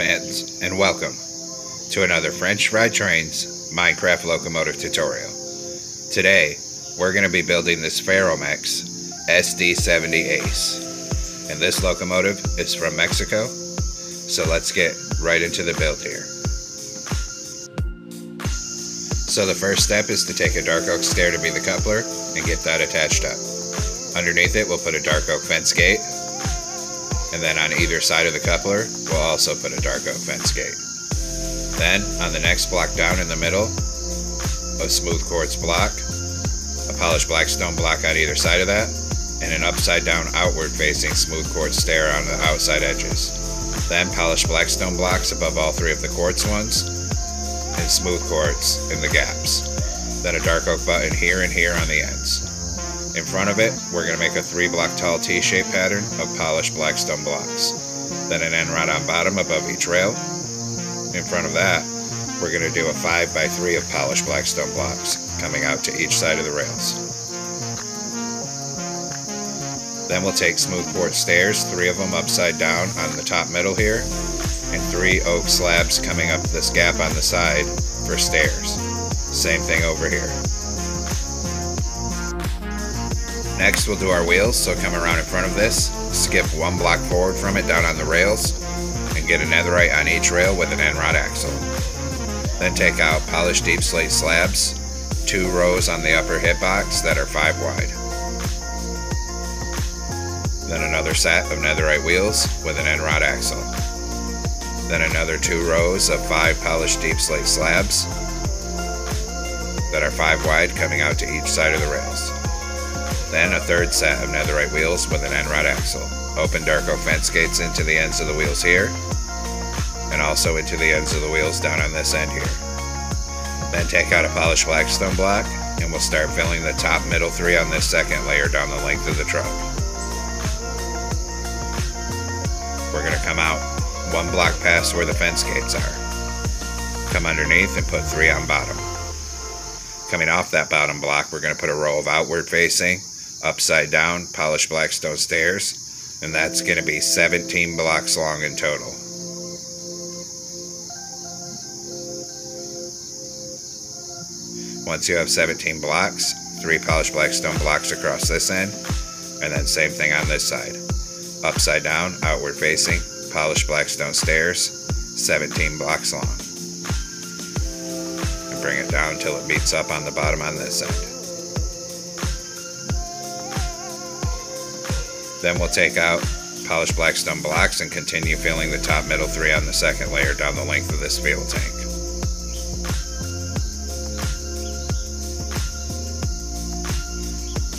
fans, and welcome to another French Fried Trains Minecraft locomotive tutorial. Today, we're going to be building this Ferromex SD70ACE, and this locomotive is from Mexico, so let's get right into the build here. So the first step is to take a dark oak stair to be the coupler and get that attached up. Underneath it, we'll put a dark oak fence gate, and then on either side of the coupler, we'll also put a dark oak fence gate. Then, on the next block down in the middle, a smooth quartz block, a polished black stone block on either side of that, and an upside down outward facing smooth quartz stair on the outside edges. Then polished black stone blocks above all three of the quartz ones, and smooth quartz in the gaps. Then a dark oak button here and here on the ends. In front of it, we're going to make a 3-block tall T-shaped pattern of polished black stone blocks. Then an end rod on bottom above each rail. In front of that, we're going to do a 5x3 of polished black stone blocks coming out to each side of the rails. Then we'll take smooth quartz stairs, 3 of them upside down on the top middle here, and 3 oak slabs coming up this gap on the side for stairs. Same thing over here. Next, we'll do our wheels, so come around in front of this, skip 1 block forward from it down on the rails, and get a netherite on each rail with an end rod axle. Then take out polished deep slate slabs, 2 rows on the upper hitbox that are 5 wide. Then another set of netherite wheels with an end rod axle. Then another 2 rows of 5 polished deep slate slabs that are 5 wide coming out to each side of the rails. Then a 3rd set of netherite wheels with an end rod axle. Open dark oak fence gates into the ends of the wheels here, and also into the ends of the wheels down on this end here. Then take out a polished black stone block, and we'll start filling the top middle 3 on this second layer down the length of the truck. We're going to come out 1 block past where the fence gates are. Come underneath and put 3 on bottom. Coming off that bottom block, we're going to put a row of outward facing, upside down, polished black stone stairs, and that's going to be 17 blocks long in total. Once you have 17 blocks, 3 polished black stone blocks across this end, and then same thing on this side. Upside down, outward facing, polished black stone stairs, 17 blocks long. And bring it down until it meets up on the bottom on this end. Then we'll take out polished black stone blocks and continue filling the top middle 3 on the second layer down the length of this fuel tank.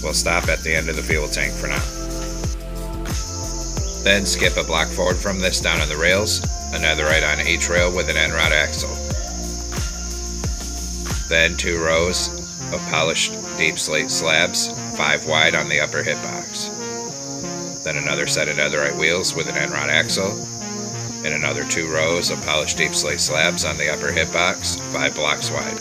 We'll stop at the end of the fuel tank for now. Then skip a block forward from this down on the rails, a netherite on each rail with an end rod axle. Then 2 rows of polished deep slate slabs, 5 wide on the upper hitbox. Then another set of netherite wheels with an end rod axle, and another 2 rows of polished deep slate slabs on the upper hitbox, 5 blocks wide.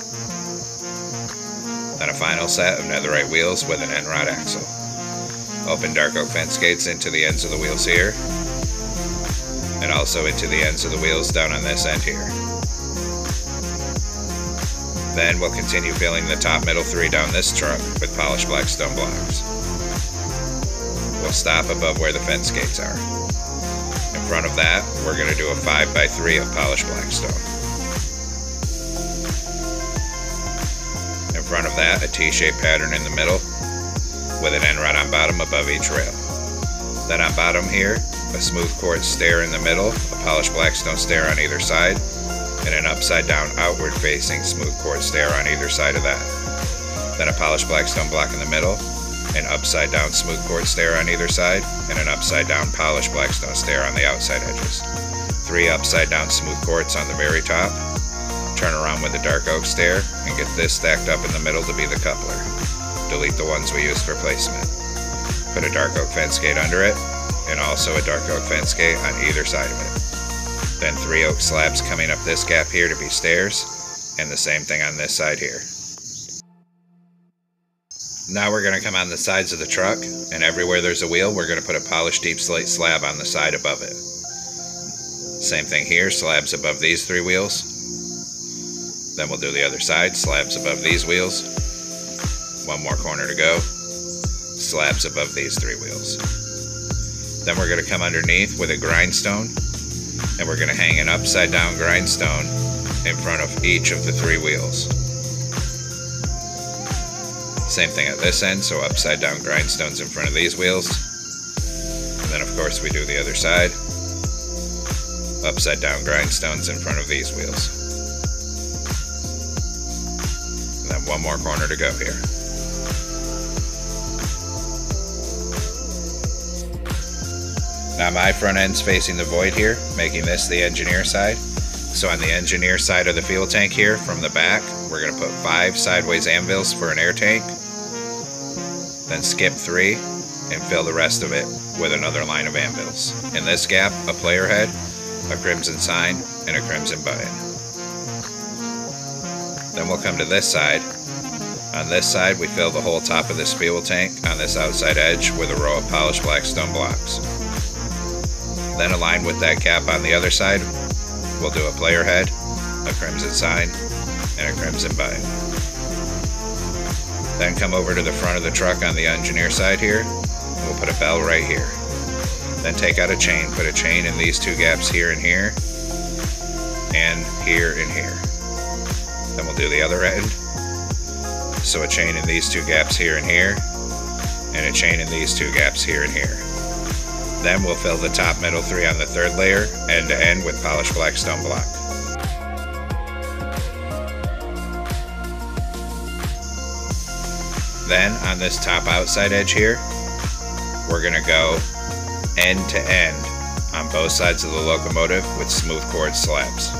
Then a final set of netherite wheels with an end rod axle. Open dark oak fence gates into the ends of the wheels here, and also into the ends of the wheels down on this end here. Then we'll continue filling the top middle 3 down this truck with polished black stone blocks. We'll stop above where the fence gates are. In front of that, we're going to do a 5x3 of polished black stone. In front of that, a T-shaped pattern in the middle with an end rod on bottom above each rail. Then on bottom here, a smooth quartz stair in the middle, a polished black stone stair on either side, and an upside down outward facing smooth quartz stair on either side of that. Then a polished black stone block in the middle, an upside down smooth quartz stair on either side, and an upside down polished black stone stair on the outside edges. 3 upside down smooth quartz on the very top. Turn around with the dark oak stair and get this stacked up in the middle to be the coupler. Delete the ones we used for placement. Put a dark oak fence gate under it, and also a dark oak fence gate on either side of it. Then 3 oak slabs coming up this gap here to be stairs, and the same thing on this side here. Now we're going to come on the sides of the truck, and everywhere there's a wheel, we're going to put a polished deep slate slab on the side above it. Same thing here, slabs above these 3 wheels. Then we'll do the other side, slabs above these wheels. 1 more corner to go, slabs above these 3 wheels. Then we're going to come underneath with a grindstone, and we're going to hang an upside down grindstone in front of each of the 3 wheels. Same thing at this end, so upside down grindstones in front of these wheels. And then of course we do the other side. Upside down grindstones in front of these wheels. And then 1 more corner to go here. Now my front end's facing the void here, making this the engineer side. So on the engineer side of the fuel tank here, from the back, we're going to put 5 sideways anvils for an air tank. Then skip 3 and fill the rest of it with another line of anvils. In this gap, a player head, a crimson sign, and a crimson button. Then we'll come to this side. On this side, we fill the whole top of this fuel tank on this outside edge with a row of polished black stone blocks. Then aligned with that gap on the other side, we'll do a player head, a crimson sign, and a crimson button. Then come over to the front of the truck on the engineer side here, and we'll put a bell right here. Then take out a chain, put a chain in these 2 gaps here and here, and here and here. Then we'll do the other end. So a chain in these 2 gaps here and here, and a chain in these 2 gaps here and here. Then we'll fill the top middle 3 on the 3rd layer, end to end, with polished black stone block. Then on this top outside edge here, we're going to go end to end on both sides of the locomotive with smooth quartz slabs.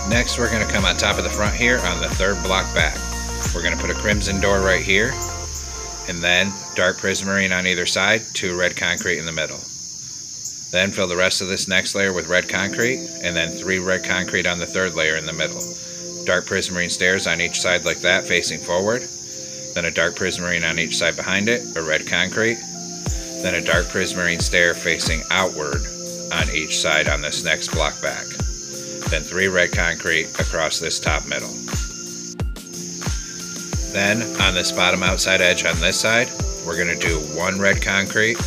Next, we're going to come on top of the front here on the 3rd block back. We're going to put a crimson door right here, and then dark prismarine on either side, 2 red concrete in the middle. Then fill the rest of this next layer with red concrete, and then 3 red concrete on the 3rd layer in the middle. Dark prismarine stairs on each side like that, facing forward. Then a dark prismarine on each side behind it, a red concrete. Then a dark prismarine stair facing outward on each side on this next block back. Then 3 red concrete across this top middle. Then on this bottom outside edge on this side, we're going to do 1 red concrete,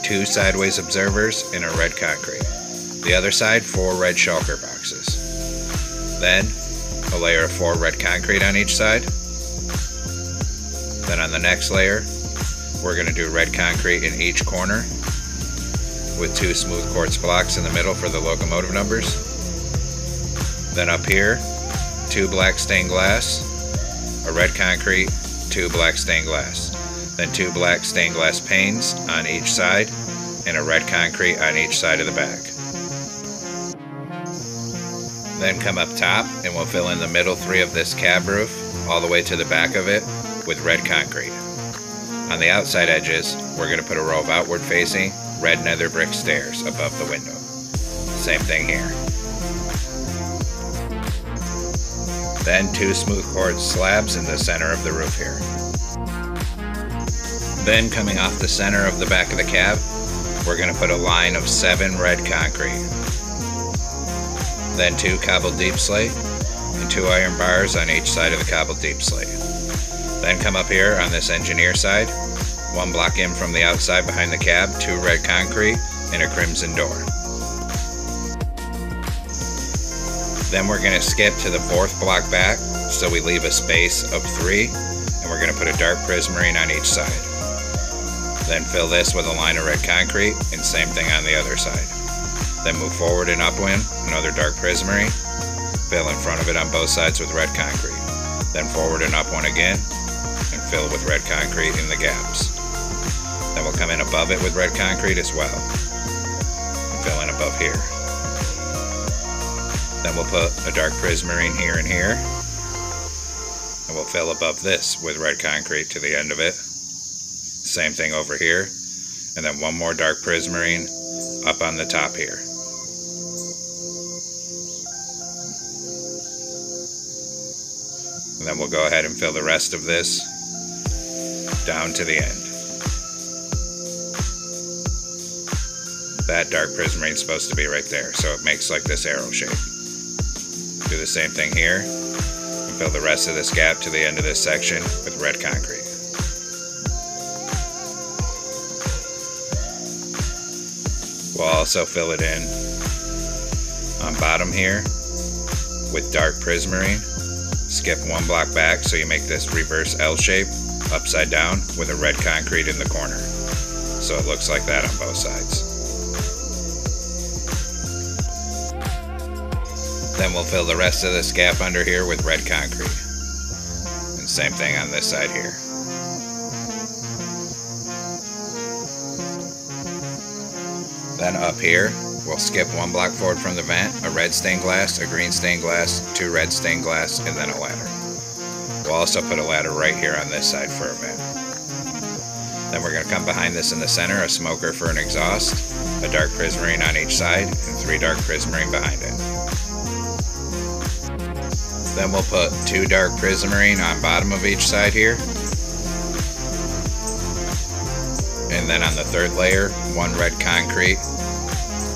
2 sideways observers, and a red concrete. The other side, 4 red shulker boxes. Then a layer of 4 red concrete on each side. Then on the next layer, we're going to do red concrete in each corner with 2 smooth quartz blocks in the middle for the locomotive numbers. Then up here, 2 black stained glass, a red concrete, 2 black stained glass. Then 2 black stained glass panes on each side, and a red concrete on each side of the back. Then come up top, and we'll fill in the middle 3 of this cab roof, all the way to the back of it, with red concrete. On the outside edges, we're going to put a row of outward facing, red nether brick stairs above the window. Same thing here. Then 2 smooth quartz slabs in the center of the roof here. Then coming off the center of the back of the cab, we're going to put a line of 7 red concrete. Then 2 cobbled deep slate and 2 iron bars on each side of the cobbled deep slate. Then come up here on this engineer side, 1 block in from the outside behind the cab, 2 red concrete and a crimson door. Then we're going to skip to the 4th block back, so we leave a space of 3, and we're going to put a dark prismarine on each side. Then fill this with a line of red concrete, and same thing on the other side. Then move forward and upwind, another dark prismarine, fill in front of it on both sides with red concrete. Then forward and up one again, and fill with red concrete in the gaps. Then we'll come in above it with red concrete as well, and fill in above here. Then we'll put a dark prismarine here and here, and we'll fill above this with red concrete to the end of it. Same thing over here, and then 1 more dark prismarine up on the top here. And then we'll go ahead and fill the rest of this down to the end. That dark prismarine is supposed to be right there, so it makes like this arrow shape. Do the same thing here, and fill the rest of this gap to the end of this section with red concrete. We'll also fill it in on bottom here with dark prismarine. Skip one block back so you make this reverse L shape upside down with a red concrete in the corner. So it looks like that on both sides. Then we'll fill the rest of this gap under here with red concrete. And same thing on this side here. Then up here, we'll skip one block forward from the vent, a red stained glass, a green stained glass, 2 red stained glass, and then a ladder. We'll also put a ladder right here on this side for a vent. Then we're going to come behind this in the center, a smoker for an exhaust, a dark prismarine on each side, and 3 dark prismarine behind it. Then we'll put 2 dark prismarine on bottom of each side here. And then on the 3rd layer, 1 red concrete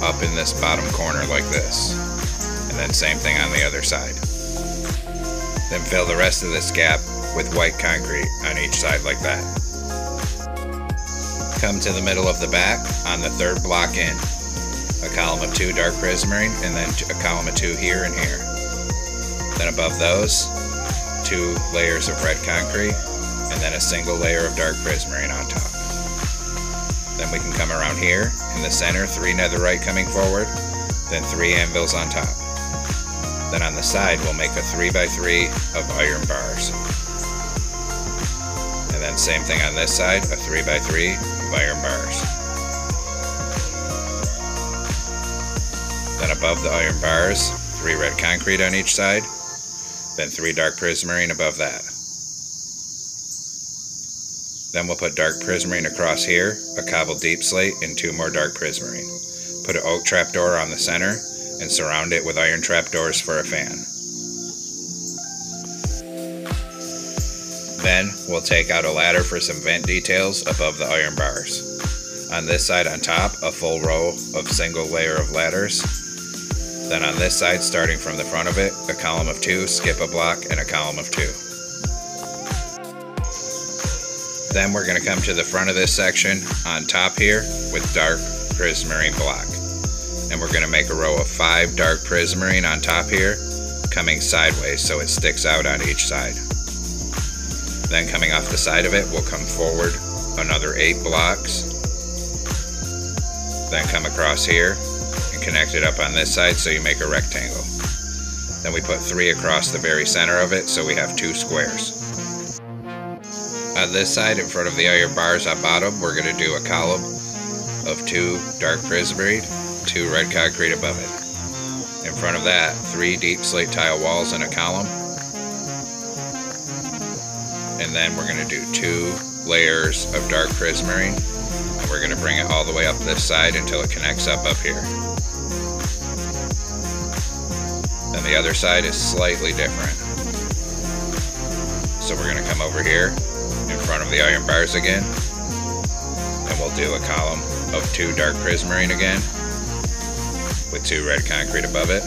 up in this bottom corner like this. And then same thing on the other side. Then fill the rest of this gap with white concrete on each side like that. Come to the middle of the back on the 3rd block in. A column of 2 dark prismarine and then a column of 2 here and here. Then above those, 2 layers of red concrete and then a single layer of dark prismarine on top. Then we can come around here in the center, 3 netherite coming forward, then 3 anvils on top. Then on the side we'll make a 3x3 of iron bars. And then same thing on this side, a 3x3 of iron bars. Then above the iron bars, 3 red concrete on each side, then 3 dark prismarine above that. Then we'll put dark prismarine across here, a cobbled deep slate, and 2 more dark prismarine. Put an oak trapdoor on the center, and surround it with iron trapdoors for a fan. Then we'll take out a ladder for some vent details above the iron bars. On this side on top, a full row of single layer of ladders. Then on this side, starting from the front of it, a column of 2, skip a block, and a column of 2. Then we're going to come to the front of this section on top here with dark prismarine block. And we're going to make a row of 5 dark prismarine on top here, coming sideways so it sticks out on each side. Then coming off the side of it, we'll come forward another 8 blocks. Then come across here and connect it up on this side so you make a rectangle. Then we put 3 across the very center of it so we have 2 squares. On this side, in front of the iron bars on bottom, we're going to do a column of 2 dark prismarine, 2 red concrete above it. In front of that, 3 deep slate tile walls in a column. And then we're going to do 2 layers of dark prismarine, and we're going to bring it all the way up this side until it connects up here. Then the other side is slightly different. So we're going to come over here in front of the iron bars again, and we'll do a column of 2 dark prismarine again with 2 red concrete above it.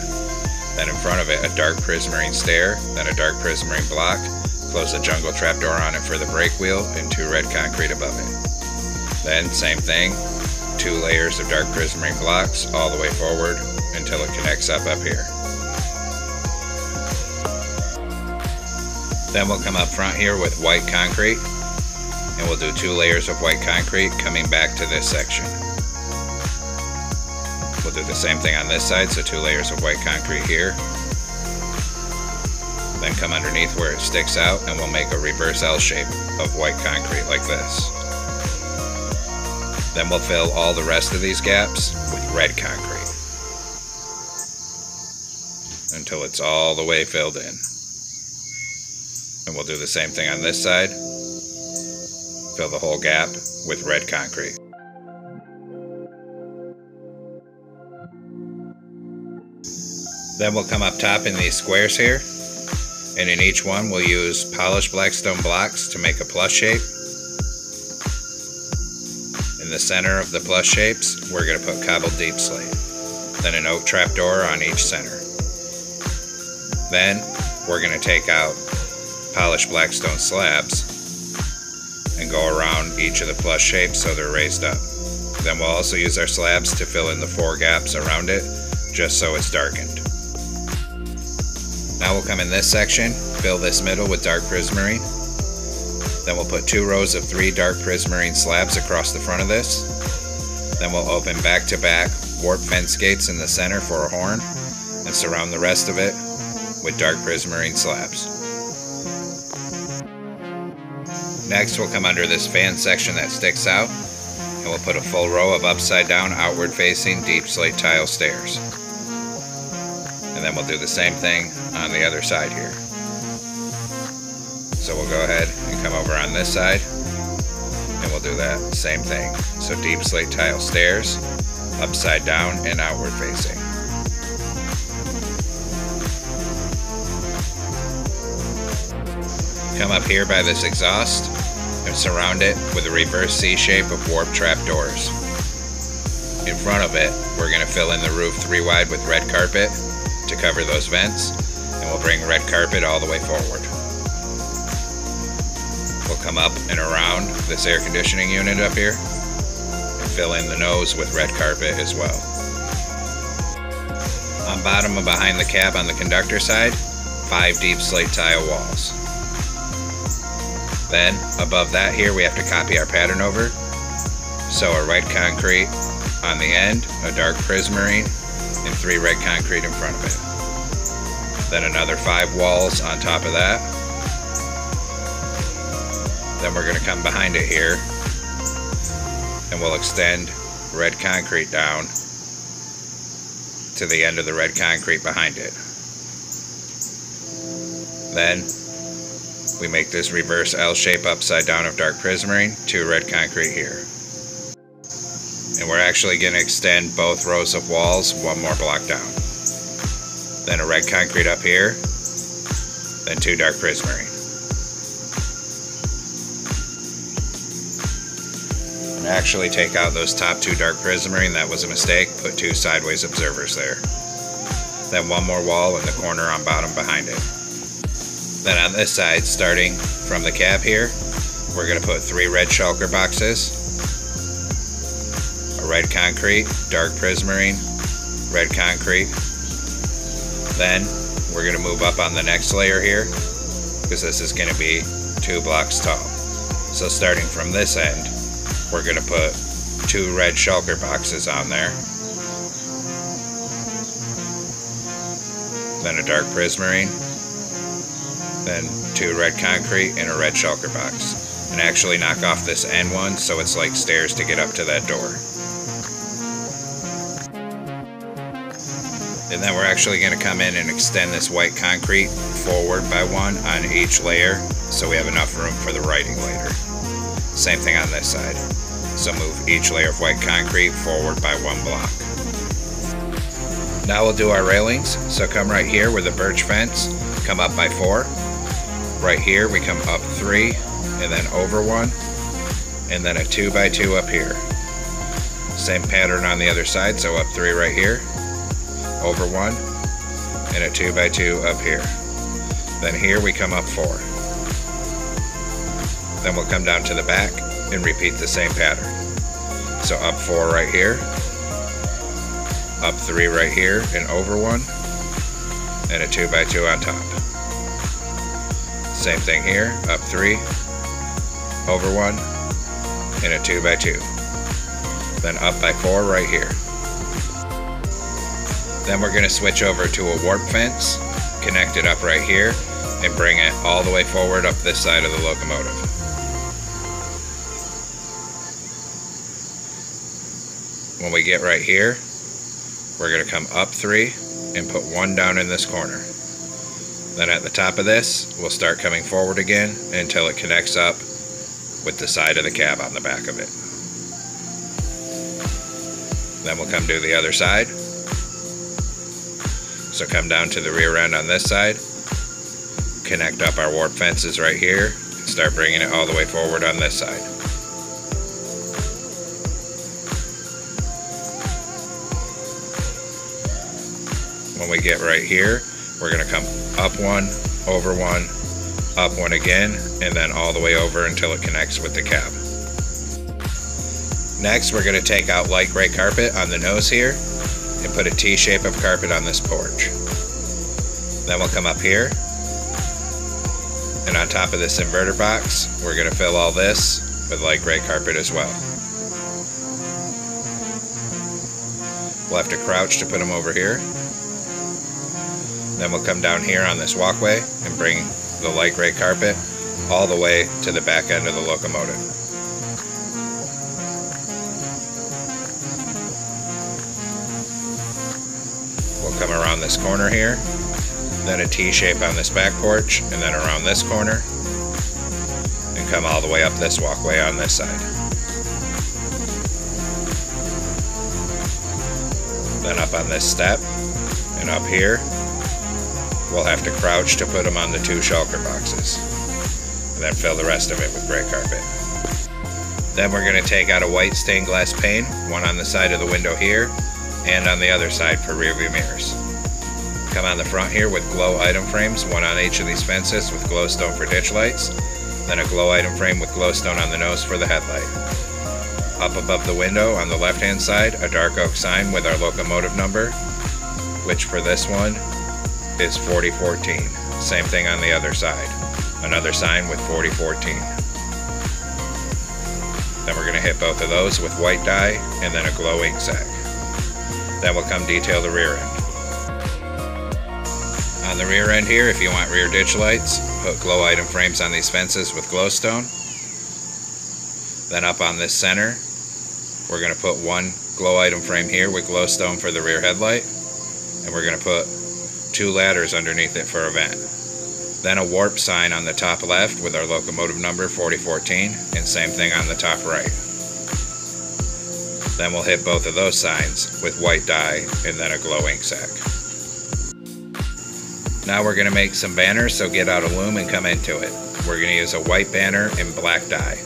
Then in front of it, a dark prismarine stair, then a dark prismarine block, close a jungle trapdoor on it for the brake wheel, and 2 red concrete above it. Then same thing, 2 layers of dark prismarine blocks all the way forward until it connects up here. Then we'll come up front here with white concrete, and we'll do 2 layers of white concrete coming back to this section. We'll do the same thing on this side, so 2 layers of white concrete here. Then come underneath where it sticks out, and we'll make a reverse L shape of white concrete like this. Then we'll fill all the rest of these gaps with red concrete until it's all the way filled in. And we'll do the same thing on this side. Fill the whole gap with red concrete. Then we'll come up top in these squares here, and in each one we'll use polished black stone blocks to make a plus shape. In the center of the plus shapes, we're going to put cobbled deep slate, then an oak trapdoor on each center. Then we're going to take out polished blackstone slabs and go around each of the plus shapes so they're raised up. Then we'll also use our slabs to fill in the 4 gaps around it, just so it's darkened. Now we'll come in this section, fill this middle with dark prismarine. Then we'll put 2 rows of 3 dark prismarine slabs across the front of this. Then we'll open back-to-back warp fence gates in the center for a horn and surround the rest of it with dark prismarine slabs. Next, we'll come under this fan section that sticks out, and we'll put a full row of upside-down, outward-facing deep slate tile stairs. And then we'll do the same thing on the other side here. So we'll go ahead and come over on this side, and we'll do that same thing. So deep slate tile stairs, upside down and outward-facing. Come up here by this exhaust and surround it with a reverse C shape of warp trap doors. In front of it, we're going to fill in the roof 3 wide with red carpet to cover those vents, and we'll bring red carpet all the way forward. We'll come up and around this air conditioning unit up here and fill in the nose with red carpet as well. On bottom and behind the cab on the conductor side, 5 deep slate tile walls. Then, above that here, we have to copy our pattern over. So a red concrete on the end, a dark prismarine, and 3 red concrete in front of it. Then another 5 walls on top of that. Then we're going to come behind it here, and we'll extend red concrete down to the end of the red concrete behind it. Then we make this reverse L shape upside down of dark prismarine, 2 red concrete here. And we're actually going to extend both rows of walls 1 more block down. Then a red concrete up here, then 2 dark prismarine. And actually take out those top 2 dark prismarine, that was a mistake, put 2 sideways observers there. Then 1 more wall in the corner on bottom behind it. Then on this side, starting from the cab here, we're going to put 3 red shulker boxes, a red concrete, dark prismarine, red concrete. Then we're going to move up on the next layer here, because this is going to be 2 blocks tall. So starting from this end, we're going to put 2 red shulker boxes on there, then a dark prismarine, then 2 red concrete and a red shulker box. And actually knock off this end one so it's like stairs to get up to that door. And then we're actually going to come in and extend this white concrete forward by 1 on each layer so we have enough room for the writing later. Same thing on this side. So move each layer of white concrete forward by 1 block. Now we'll do our railings. So come right here with a birch fence, come up by 4. Right here we come up 3 and then over 1, and then a 2 by 2 up here. Same pattern on the other side, so up 3 right here, over 1, and a 2 by 2 up here. Then here we come up 4. Then we'll come down to the back and repeat the same pattern. So up 4 right here, up 3 right here and over 1, and a 2 by 2 on top. Same thing here, up 3, over 1, and a 2 by 2. Then up by 4 right here. Then we're going to switch over to a warp fence, connect it up right here, and bring it all the way forward up this side of the locomotive. When we get right here, we're going to come up 3 and put 1 down in this corner. Then at the top of this, we'll start coming forward again until it connects up with the side of the cab on the back of it. Then we'll come to the other side. So come down to the rear end on this side, connect up our warp fences right here, and start bringing it all the way forward on this side. when we get right here, we're going to come up one, over one, up one again, and then all the way over until it connects with the cab. Next, we're going to take out light gray carpet on the nose here and put a T-shape of carpet on this porch. Then we'll come up here, and on top of this inverter box, we're going to fill all this with light gray carpet as well. We'll have to crouch to put them over here. Then we'll come down here on this walkway and bring the light gray carpet all the way to the back end of the locomotive. We'll come around this corner here, then a T-shape on this back porch, and then around this corner, and come all the way up this walkway on this side. Then up on this step, and up here, we'll have to crouch to put them on the 2 shulker boxes, and then fill the rest of it with gray carpet. Then we're going to take out a white stained glass pane, one on the side of the window here, and on the other side for rear view mirrors. Come on the front here with glow item frames, one on each of these fences with glowstone for ditch lights, then a glow item frame with glowstone on the nose for the headlight. Up above the window on the left hand side, a dark oak sign with our locomotive number, which for this one is 4014. Same thing on the other side, another sign with 4014. Then we're going to hit both of those with white dye and then a glow ink sac. Then we'll come detail the rear end. On the rear end here, if you want rear ditch lights, put glow item frames on these fences with glowstone. Then up on this center, we're going to put one glow item frame here with glowstone for the rear headlight, and we're going to put 2 ladders underneath it for a vent. Then a warp sign on the top left with our locomotive number 4014, and same thing on the top right. Then we'll hit both of those signs with white dye and then a glow ink sac. Now we're going to make some banners, so get out a loom and come into it. We're going to use a white banner and black dye.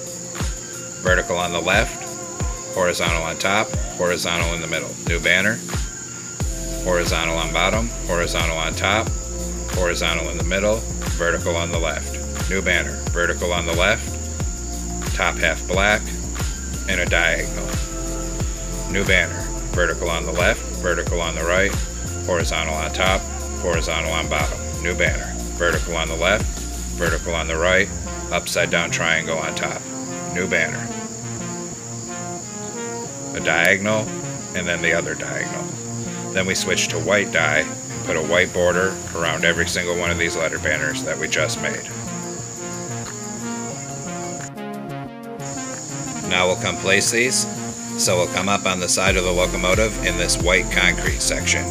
Vertical on the left, horizontal on top, horizontal in the middle. New banner. Horizontal on bottom, horizontal on top, horizontal in the middle, vertical on the left. New banner. Vertical on the left, top half black, and a diagonal. New banner. Vertical on the left, vertical on the right, horizontal on top, horizontal on bottom. New banner. Vertical on the left, vertical on the right, upside down triangle on top. New banner. A diagonal, and then the other diagonal. Then we switch to white dye and put a white border around every single one of these letter banners that we just made. Now we'll come place these. So we'll come up on the side of the locomotive in this white concrete section.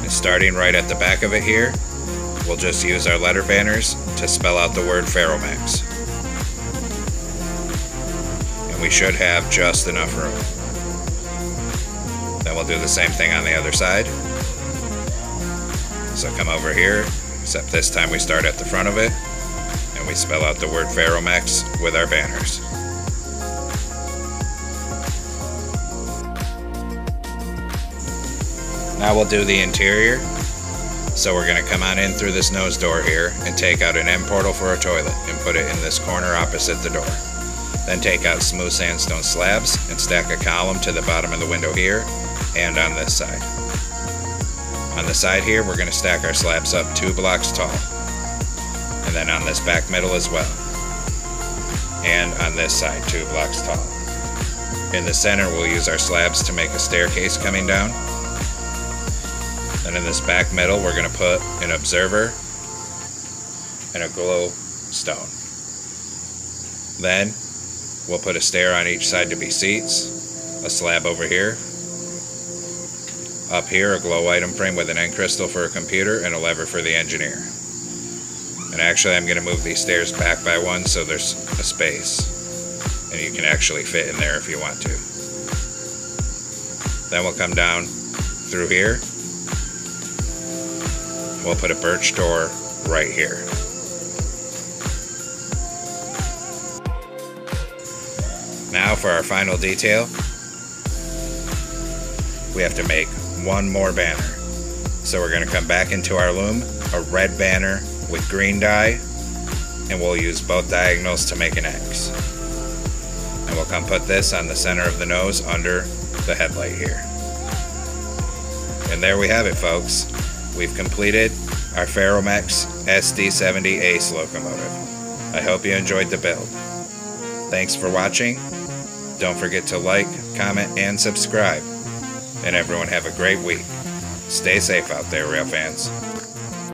And starting right at the back of it here, we'll just use our letter banners to spell out the word Ferromex. And we should have just enough room. Then we'll do the same thing on the other side. So come over here, except this time we start at the front of it, and we spell out the word Ferromex with our banners. Now we'll do the interior. So we're going to come on in through this nose door here and take out an end portal for a toilet and put it in this corner opposite the door. Then take out smooth sandstone slabs and stack a column to the bottom of the window here and on this side. On the side here, we're going to stack our slabs up 2 blocks tall. And then on this back middle as well. And on this side, 2 blocks tall. In the center, we'll use our slabs to make a staircase coming down. And in this back middle, we're going to put an observer and a glow stone. Then we'll put a stair on each side to be seats, a slab over here. Up here, a glow item frame with an end crystal for a computer and a lever for the engineer. And actually, I'm going to move these stairs back by 1 so there's a space. And you can actually fit in there if you want to. Then we'll come down through here. We'll put a birch door right here. Now for our final detail, we have to make one more banner. So we're going to come back into our loom, a red banner with green dye, and we'll use both diagonals to make an X. And we'll come put this on the center of the nose under the headlight here. And there we have it, folks. We've completed our Ferromex SD70ACE locomotive. I hope you enjoyed the build. Thanks for watching. Don't forget to like, comment, and subscribe. And everyone have a great week. Stay safe out there, rail fans.